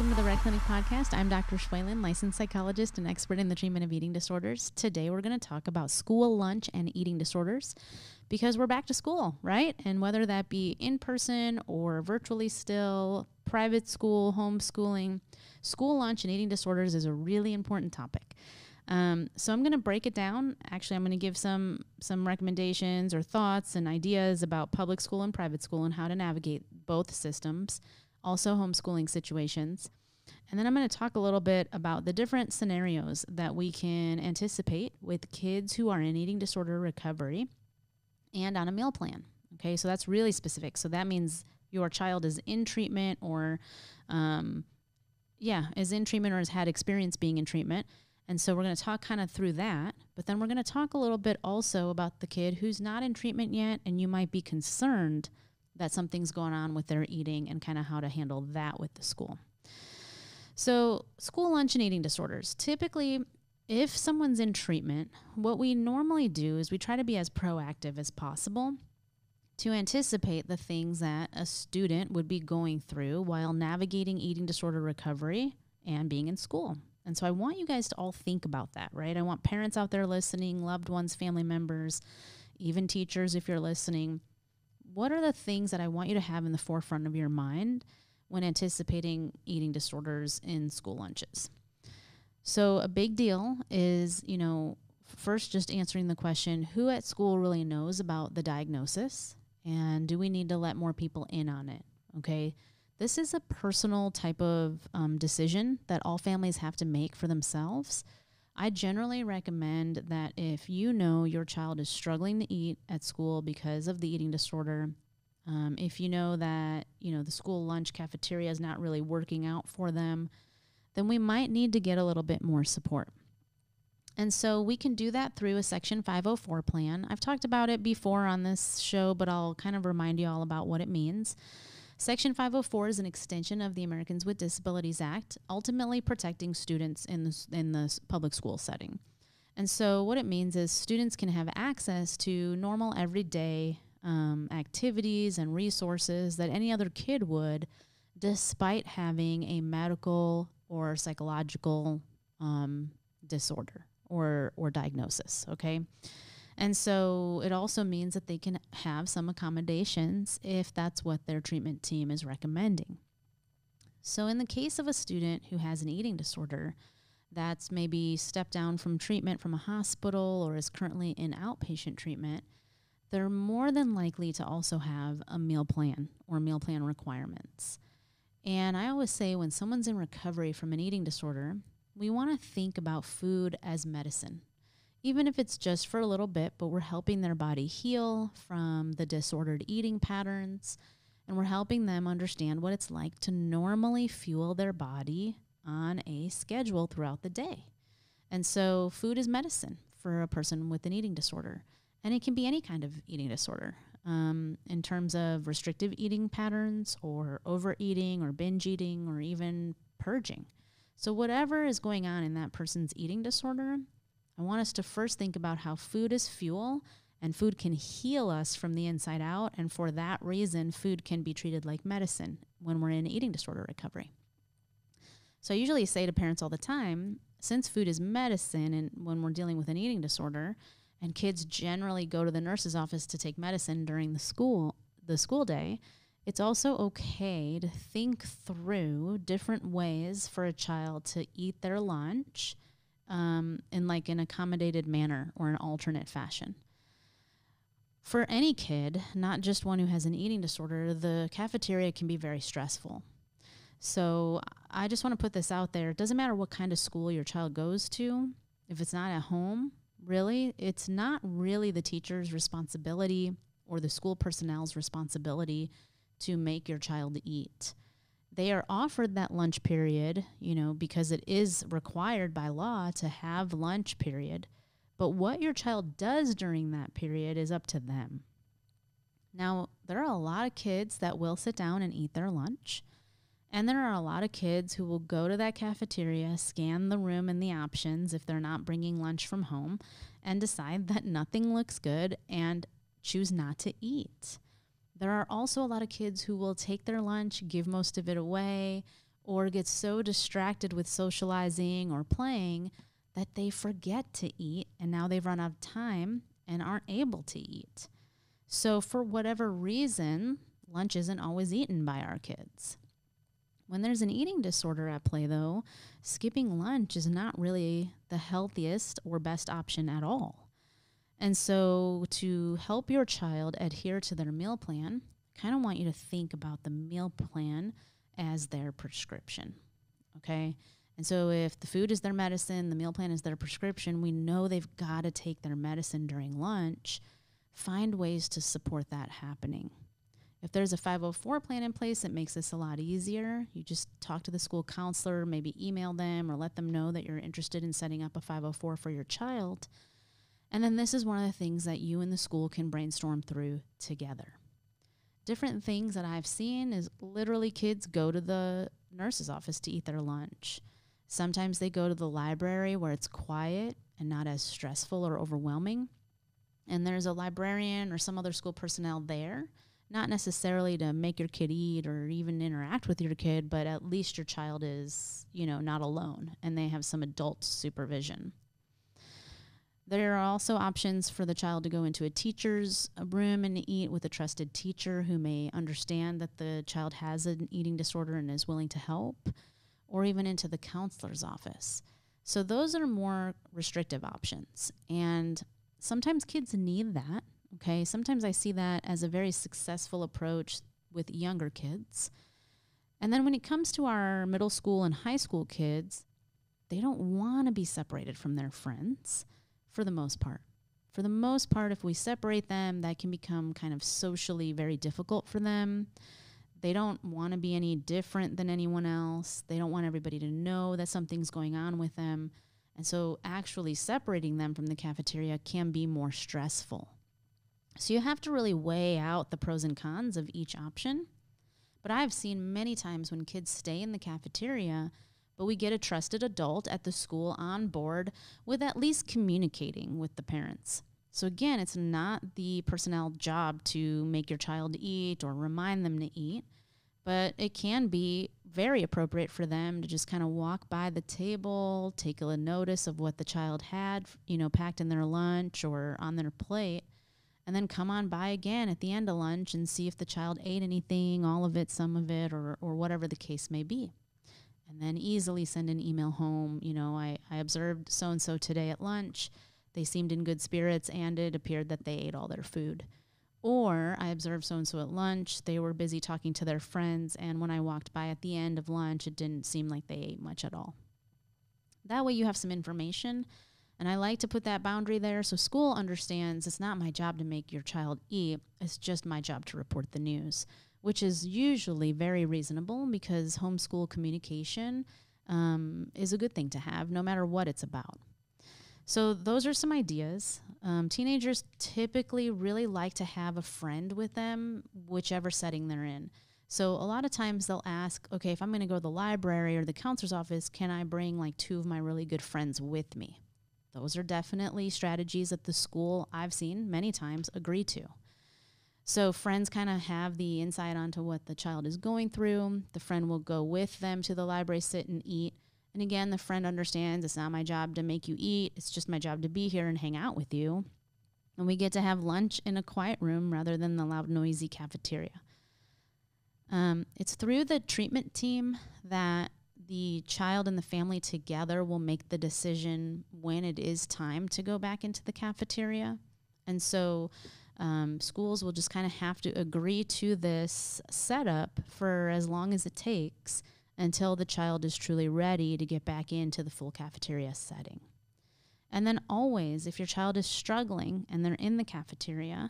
welcome to the Red Clinic Podcast. I'm Dr. Schwalen, licensed psychologist and expert in the treatment of eating disorders. Today we're going to talk about school lunch and eating disorders because we're back to school, right? And whether that be in person or virtually still, private school, homeschooling, school lunch and eating disorders is a really important topic. So I'm going to break it down. Actually, I'm going to give some recommendations or thoughts and ideas about public school and private school and how to navigate both systems, also homeschooling situations. And then I'm going to talk a little bit about the different scenarios that we can anticipate with kids who are in eating disorder recovery and on a meal plan. Okay, so that's really specific. So that means your child is in treatment or, is in treatment or has had experience being in treatment. And so we're going to talk kind of through that, but then we're going to talk a little bit also about the kid who's not in treatment yet, and you might be concerned that something's going on with their eating and kind of how to handle that with the school. So school lunch and eating disorders. Typically, if someone's in treatment, what we normally do is we try to be as proactive as possible to anticipate the things that a student would be going through while navigating eating disorder recovery and being in school. And so I want you guys to all think about that, right? I want parents out there listening, loved ones, family members, even teachers if you're listening. What are the things that I want you to have in the forefront of your mind when anticipating eating disorders in school lunches? So a big deal is, first just answering the question, who at school really knows about the diagnosis? And do we need to let more people in on it? Okay. This is a personal type of decision that all families have to make for themselves. I generally recommend that if you know your child is struggling to eat at school because of the eating disorder, if you know that, the school lunch cafeteria is not really working out for them, then we might need to get a little bit more support. And so we can do that through a Section 504 plan. I've talked about it before on this show, but I'll kind of remind you all about what it means. Section 504 is an extension of the Americans with Disabilities Act, ultimately protecting students in the public school setting. And so what it means is students can have access to normal everyday activities and resources that any other kid would, despite having a medical or psychological disorder or diagnosis, okay? And so it also means that they can have some accommodations if that's what their treatment team is recommending. So in the case of a student who has an eating disorder that's maybe stepped down from treatment from a hospital or is currently in outpatient treatment, they're more than likely to also have a meal plan or meal plan requirements. And I always say when someone's in recovery from an eating disorder, we want to think about food as medicine. Even if it's just for a little bit, but we're helping their body heal from the disordered eating patterns, and we're helping them understand what it's like to normally fuel their body on a schedule throughout the day. And so food is medicine for a person with an eating disorder, and it can be any kind of eating disorder in terms of restrictive eating patterns or overeating or binge eating or even purging. So whatever is going on in that person's eating disorder, I want us to first think about how food is fuel and food can heal us from the inside out. And for that reason, food can be treated like medicine when we're in eating disorder recovery. So I usually say to parents all the time, since food is medicine and when we're dealing with an eating disorder, and kids generally go to the nurse's office to take medicine during the school day, it's also okay to think through different ways for a child to eat their lunch in like an accommodated manner or an alternate fashion. For any kid, not just one who has an eating disorder, the cafeteria can be very stressful. So I just want to put this out there. It doesn't matter what kind of school your child goes to. If it's not at home, really, it's not really the teacher's responsibility or the school personnel's responsibility to make your child eat. They are offered that lunch period, because it is required by law to have lunch period. But what your child does during that period is up to them. Now, there are a lot of kids that will sit down and eat their lunch. And there are a lot of kids who will go to that cafeteria, scan the room and the options if they're not bringing lunch from home, and decide that nothing looks good and choose not to eat. There are also a lot of kids who will take their lunch, give most of it away, or get so distracted with socializing or playing that they forget to eat, and now they've run out of time and aren't able to eat. So for whatever reason, lunch isn't always eaten by our kids. When there's an eating disorder at play, though, skipping lunch is not really the healthiest or best option at all. And so to help your child adhere to their meal plan, I kind of want you to think about the meal plan as their prescription, okay? And so if the food is their medicine, the meal plan is their prescription, we know they've got to take their medicine during lunch. Find ways to support that happening. If there's a 504 plan in place, it makes this a lot easier. You just talk to the school counselor, maybe email them or let them know that you're interested in setting up a 504 for your child. And then this is one of the things that you and the school can brainstorm through together. Different things that I've seen is literally kids go to the nurse's office to eat their lunch. Sometimes they go to the library where it's quiet and not as stressful or overwhelming. And there's a librarian or some other school personnel there, not necessarily to make your kid eat or even interact with your kid, but at least your child is, not alone and they have some adult supervision. There are also options for the child to go into a teacher's room and eat with a trusted teacher who may understand that the child has an eating disorder and is willing to help, or even into the counselor's office. So those are more restrictive options. And sometimes kids need that, okay? Sometimes I see that as a very successful approach with younger kids. And then when it comes to our middle school and high school kids, they don't want to be separated from their friends for the most part. For the most part, if we separate them, that can become kind of socially very difficult for them. They don't want to be any different than anyone else. They don't want everybody to know that something's going on with them. And so actually separating them from the cafeteria can be more stressful. So you have to really weigh out the pros and cons of each option. But I've seen many times when kids stay in the cafeteria, but we get a trusted adult at the school on board with at least communicating with the parents. So again, it's not the personnel job to make your child eat or remind them to eat, but it can be very appropriate for them to just kind of walk by the table, take a notice of what the child had, packed in their lunch or on their plate, and then come on by again at the end of lunch and see if the child ate anything, all of it, some of it, or whatever the case may be. And then easily send an email home. I observed so-and-so today at lunch. They seemed in good spirits, and it appeared that they ate all their food. Or I observed so-and-so at lunch. They were busy talking to their friends, and when I walked by at the end of lunch, it didn't seem like they ate much at all. That way you have some information, and I like to put that boundary there so school understands it's not my job to make your child eat. It's just my job to report the news, which is usually very reasonable because homeschool communication is a good thing to have no matter what it's about. So those are some ideas. Teenagers typically really like to have a friend with them, whichever setting they're in. So a lot of times they'll ask, okay, if I'm going to go to the library or the counselor's office, can I bring like 2 of my really good friends with me? Those are definitely strategies that the school I've seen many times agree to. So friends kind of have the insight onto what the child is going through. The friend will go with them to the library, sit and eat. And again, the friend understands it's not my job to make you eat. It's just my job to be here and hang out with you. And we get to have lunch in a quiet room rather than the loud, noisy cafeteria. It's through the treatment team that the child and the family together will make the decision when it is time to go back into the cafeteria. And so schools will just kind of have to agree to this setup for as long as it takes until the child is truly ready to get back into the full cafeteria setting. And then always, if your child is struggling and they're in the cafeteria,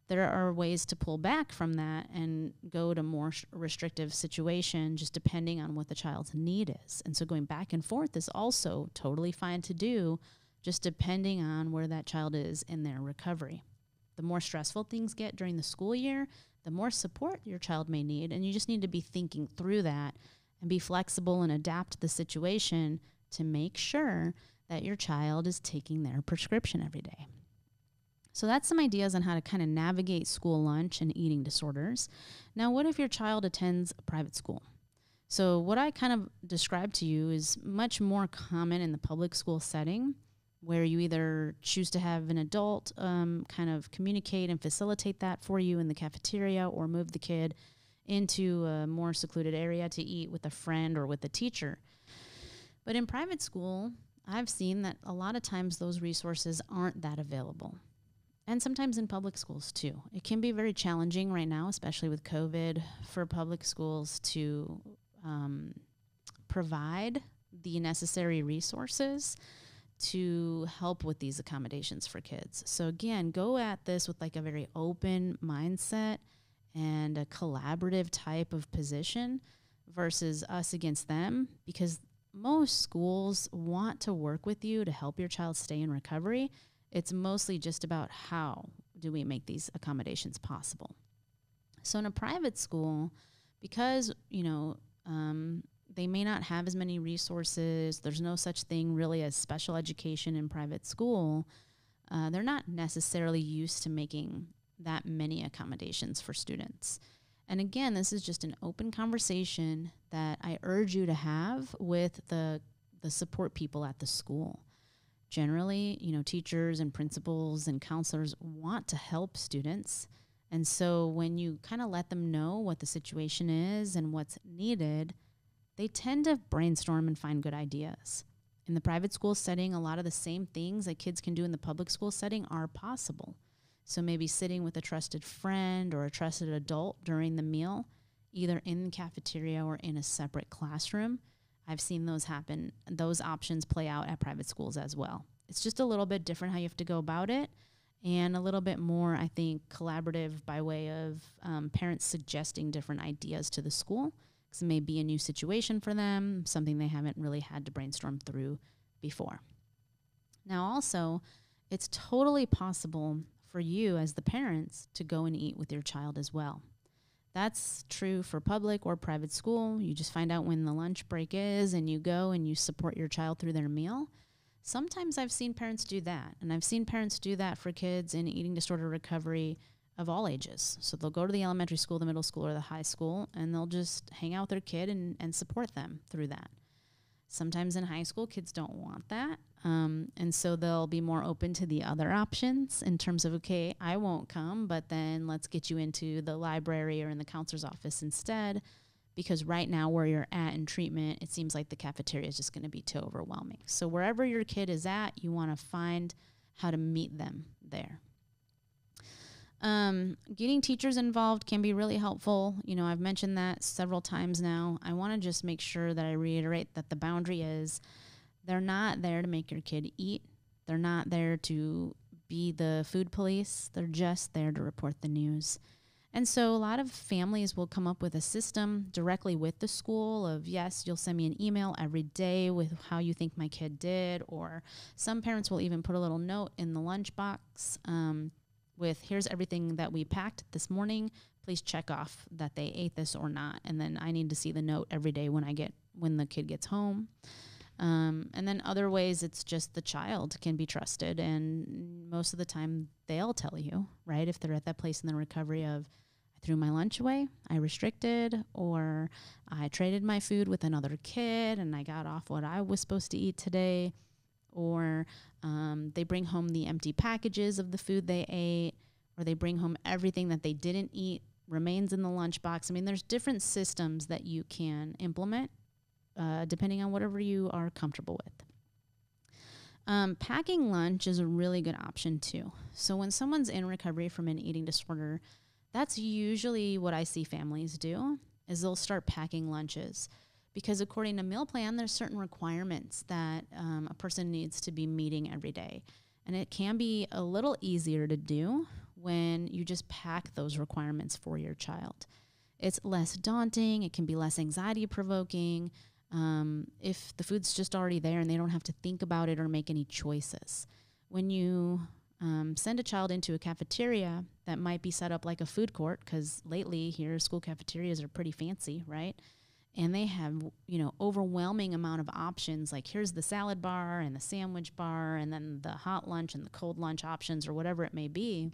there are ways to pull back from that and go to more restrictive situation just depending on what the child's need is. And so going back and forth is also totally fine to do, just depending on where that child is in their recovery. The more stressful things get during the school year, the more support your child may need, and you just need to be thinking through that and be flexible and adapt the situation to make sure that your child is taking their prescription every day. So that's some ideas on how to kind of navigate school lunch and eating disorders. Now, what if your child attends a private school? So what I kind of described to you is much more common in the public school setting, where you either choose to have an adult kind of communicate and facilitate that for you in the cafeteria, or move the kid into a more secluded area to eat with a friend or with a teacher. But in private school, I've seen that a lot of times those resources aren't that available. And sometimes in public schools too. It can be very challenging right now, especially with COVID, for public schools to provide the necessary resources to help with these accommodations for kids. So again, go at this with like a very open mindset and a collaborative type of position versus us against them, because most schools want to work with you to help your child stay in recovery. It's mostly just about how do we make these accommodations possible. So in a private school, because, they may not have as many resources, there's no such thing really as special education in private school, they're not necessarily used to making that many accommodations for students. And again, this is just an open conversation that I urge you to have with the support people at the school. Generally, teachers and principals and counselors want to help students. And so when you kind of let them know what the situation is and what's needed, they tend to brainstorm and find good ideas. In the private school setting, a lot of the same things that kids can do in the public school setting are possible. So maybe sitting with a trusted friend or a trusted adult during the meal, either in the cafeteria or in a separate classroom. I've seen those happen. Those options play out at private schools as well. It's just a little bit different how you have to go about it, and a little bit more, I think, collaborative by way of parents suggesting different ideas to the school, because it may be a new situation for them, something they haven't really had to brainstorm through before. Now also, it's totally possible for you as the parents to go and eat with your child as well. That's true for public or private school. You just find out when the lunch break is and you go and you support your child through their meal. Sometimes I've seen parents do that, and I've seen parents do that for kids in eating disorder recovery of all ages. So they'll go to the elementary school, the middle school, or the high school, and they'll just hang out with their kid and support them through that. Sometimes in high school, kids don't want that. And so they'll be more open to the other options in terms of, okay, I won't come, but then let's get you into the library or in the counselor's office instead, because right now where you're at in treatment, it seems like the cafeteria is just going to be too overwhelming. So wherever your kid is at, you want to find how to meet them there. Getting teachers involved can be really helpful. I've mentioned that several times now. I want to just make sure that I reiterate that the boundary is they're not there to make your kid eat. They're not there to be the food police. They're just there to report the news. And so a lot of families will come up with a system directly with the school of, yes, you'll send me an email every day with how you think my kid did, or some parents will even put a little note in the lunchbox with, here's everything that we packed this morning. Please check off that they ate this or not. And then I need to see the note every day when the kid gets home. And then other ways, it's just the child can be trusted. And most of the time they'll tell you, right? If they're at that place in the recovery of, I threw my lunch away, I restricted, or I traded my food with another kid and I got off what I was supposed to eat today. Or they bring home the empty packages of the food they ate, or they bring home everything that they didn't eat, remains in the lunchbox. I mean, there's different systems that you can implement depending on whatever you are comfortable with. Packing lunch is a really good option too. So when someone's in recovery from an eating disorder, that's usually what I see families do, is they'll start packing lunches. Because according to meal plan, there's certain requirements that a person needs to be meeting every day. And it can be a little easier to do when you just pack those requirements for your child. It's less daunting. It can be less anxiety provoking if the food's just already there and they don't have to think about it or make any choices. When you send a child into a cafeteria that might be set up like a food court, because lately here school cafeterias are pretty fancy, right? And they have, overwhelming amount of options. Like here's the salad bar and the sandwich bar and then the hot lunch and the cold lunch options or whatever it may be.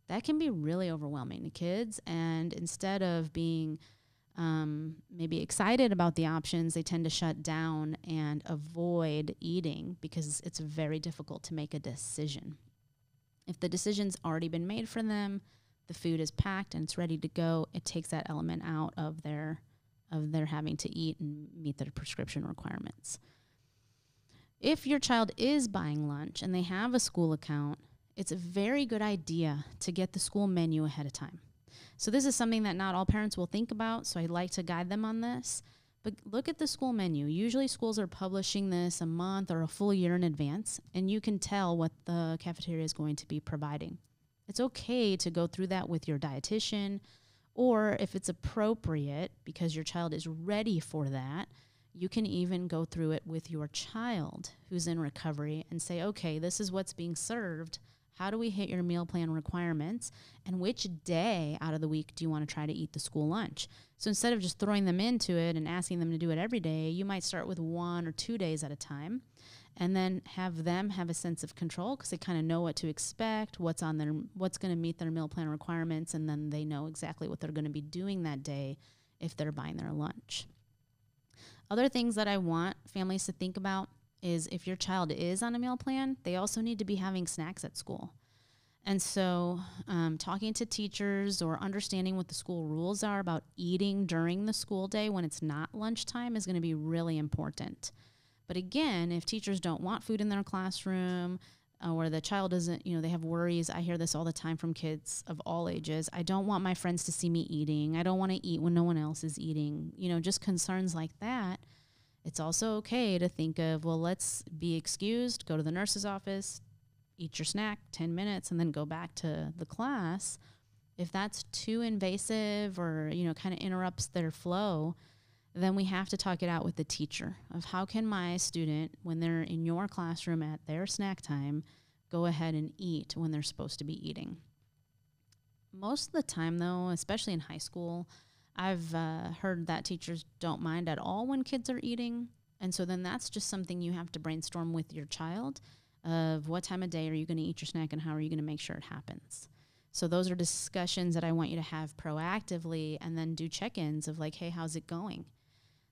That can be really overwhelming to kids. And instead of being maybe excited about the options, they tend to shut down and avoid eating because it's very difficult to make a decision. If the decision's already been made for them, the food is packed and it's ready to go, it takes that element out of their having to eat and meet their prescription requirements. If your child is buying lunch and they have a school account, it's a very good idea to get the school menu ahead of time. So this is something that not all parents will think about, so I'd like to guide them on this. But look at the school menu. Usually schools are publishing this a month or a full year in advance, and you can tell what the cafeteria is going to be providing. It's okay to go through that with your dietitian, or if it's appropriate because your child is ready for that, you can even go through it with your child who's in recovery and say, okay, this is what's being served. How do we hit your meal plan requirements? And which day out of the week do you want to try to eat the school lunch? So instead of just throwing them into it and asking them to do it every day, you might start with 1 or 2 days at a time and then have them have a sense of control because they kind of know what to expect, what's going to meet their meal plan requirements, and then they know exactly what they're going to be doing that day if they're buying their lunch. Other things that I want families to think about is if your child is on a meal plan, they also need to be having snacks at school. And so talking to teachers or understanding what the school rules are about eating during the school day when it's not lunchtime is going to be really important. But again, if teachers don't want food in their classroom or the child doesn't, they have worries. I hear this all the time from kids of all ages. I don't want my friends to see me eating. I don't want to eat when no one else is eating. Just concerns like that. It's also okay to think of, well, let's be excused, go to the nurse's office, eat your snack, 10 minutes, and then go back to the class. If that's too invasive or, kind of interrupts their flow, then we have to talk it out with the teacher of how can my student, when they're in your classroom at their snack time, go ahead and eat when they're supposed to be eating. Most of the time, though, especially in high school, I've heard that teachers don't mind at all when kids are eating. And so then that's just something you have to brainstorm with your child of what time of day are you going to eat your snack and how are you going to make sure it happens. So those are discussions that I want you to have proactively and then do check-ins of like, hey, how's it going?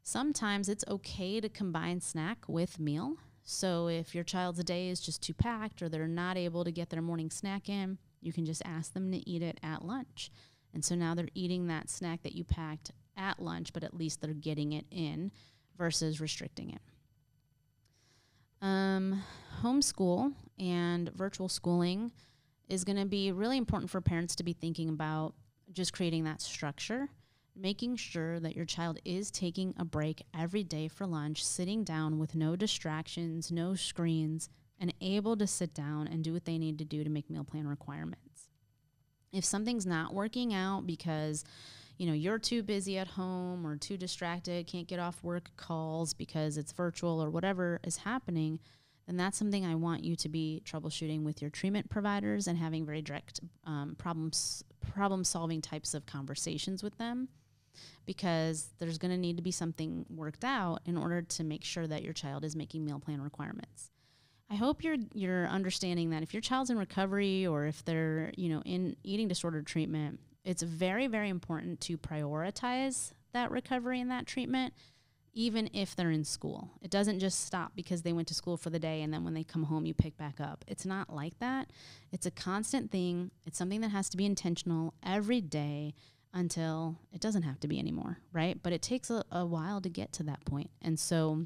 Sometimes it's okay to combine snack with meal. So if your child's day is just too packed or they're not able to get their morning snack in, you can just ask them to eat it at lunch. And so now they're eating that snack that you packed at lunch, but at least they're getting it in versus restricting it. Homeschool and virtual schooling is going to be really important for parents to be thinking about just creating that structure, making sure that your child is taking a break every day for lunch, sitting down with no distractions, no screens, and able to sit down and do what they need to do to make meal plan requirements. If something's not working out because, you're too busy at home or too distracted, can't get off work calls because it's virtual or whatever is happening, then that's something I want you to be troubleshooting with your treatment providers and having very direct problem-solving types of conversations with them, because there's going to need to be something worked out in order to make sure that your child is making meal plan requirements. I hope you're understanding that if your child's in recovery or if they're, in eating disorder treatment, it's very, very important to prioritize that recovery and that treatment, even if they're in school. It doesn't just stop because they went to school for the day and then when they come home, you pick back up. It's not like that. It's a constant thing. It's something that has to be intentional every day until it doesn't have to be anymore, right? But it takes a while to get to that point. And so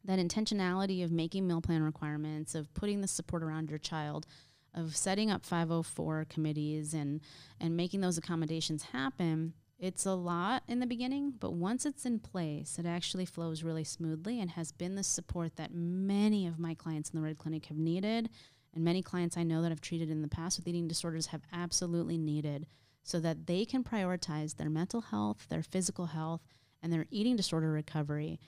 that intentionality of making meal plan requirements, of putting the support around your child, of setting up 504 committees and making those accommodations happen, it's a lot in the beginning, but once it's in place, it actually flows really smoothly and has been the support that many of my clients in the Red Clinic have needed, and many clients I know that I've treated in the past with eating disorders have absolutely needed, so that they can prioritize their mental health, their physical health, and their eating disorder recovery,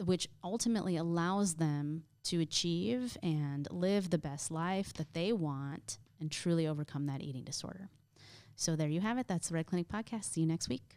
which ultimately allows them to achieve and live the best life that they want and truly overcome that eating disorder. So there you have it. That's the Red Clinic Podcast. See you next week.